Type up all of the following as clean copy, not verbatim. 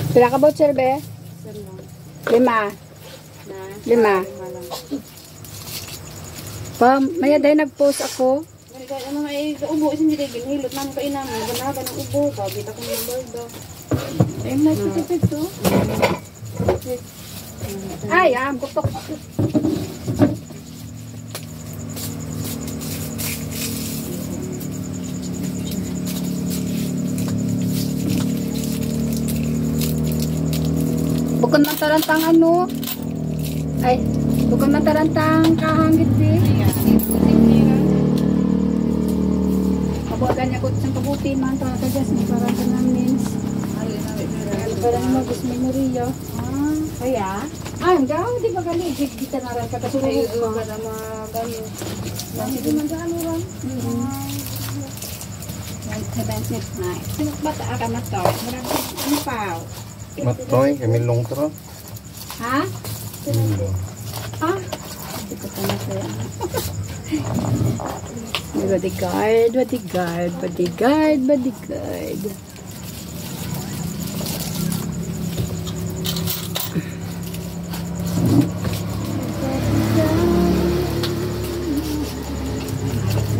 Pila ka voucher, be? 5. 5. Pa, maya dahil nag-post ako. Ano nga ubo, hindi rin ginhilot namin kainan mo. Ganaga ng ubo, babita ko ng bardo. Ay, nagtitipid to. Ay, kutok. Bukod matarantang ano? Ay, bukod matarantang kahangit di. Kabuagan niya ko isang kabuti man to nakagas ni para sa namin. Para mo gusto memorya. Kaya? Daw di ba gali kita na ran kakasulog ko para magano. Hindi man gaano ran. Yan tabansit na. Sino ba ta ka mato? Marami ano pa? Matoy, kami longtro. Ha? Hindi ko pa nasaya. Bodyguard.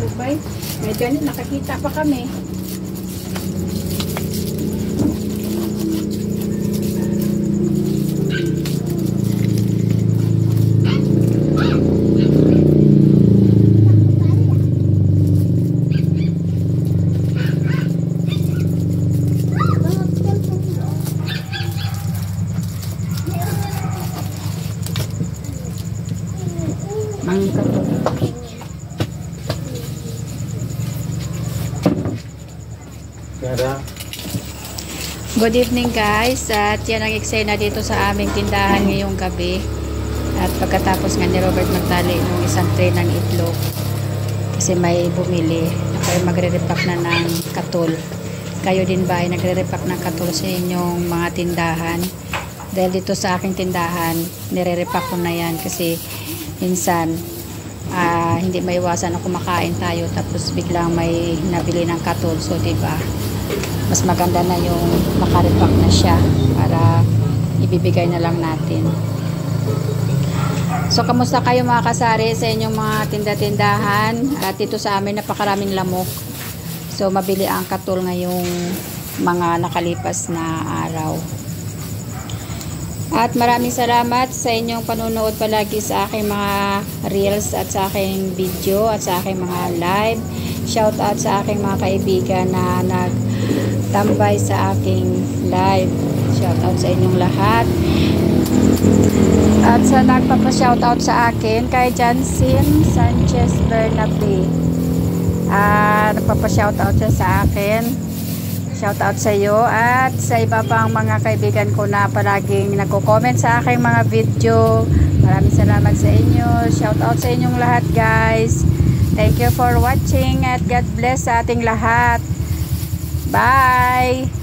Lubay, medyo nakakita pa kami. Good evening guys, at yan ang eksena dito sa aming tindahan ngayong gabi. At pagkatapos nga ni Robert magtali ng isang tray ng itlog kasi may bumili, kayo magre-repack na ng katol. Kayo din ba ay nagre-repack ng katol sa inyong mga tindahan? Dahil dito sa aking tindahan nire-repack ko na yan kasi minsan hindi maiwasan na kumakain tayo tapos biglang may nabili ng katol, so diba mas maganda na yung nakarepack na siya para ibibigay na lang natin. So kamusta kayo mga kasari sa inyong mga tinda-tindahan? At dito sa amin napakaraming lamok, so mabili ang katol ngayong mga nakalipas na araw. At maraming salamat sa inyong panunood palagi sa aking mga reels at sa aking video at sa aking mga live. Shout out sa aking mga kaibigan na nagtambay sa aking live. Shout out sa inyong lahat. At sa nagpapa-shout out sa akin kay Jansin Sanchez Bernabe. Nagpapa-shout out siya sa akin. Shout out sa iyo at sa iba pang mga kaibigan ko na palaging nagko-comment sa aking mga video. Maraming salamat sa inyo. Shout out sa inyong lahat guys. Thank you for watching at God bless sa ating lahat. Bye!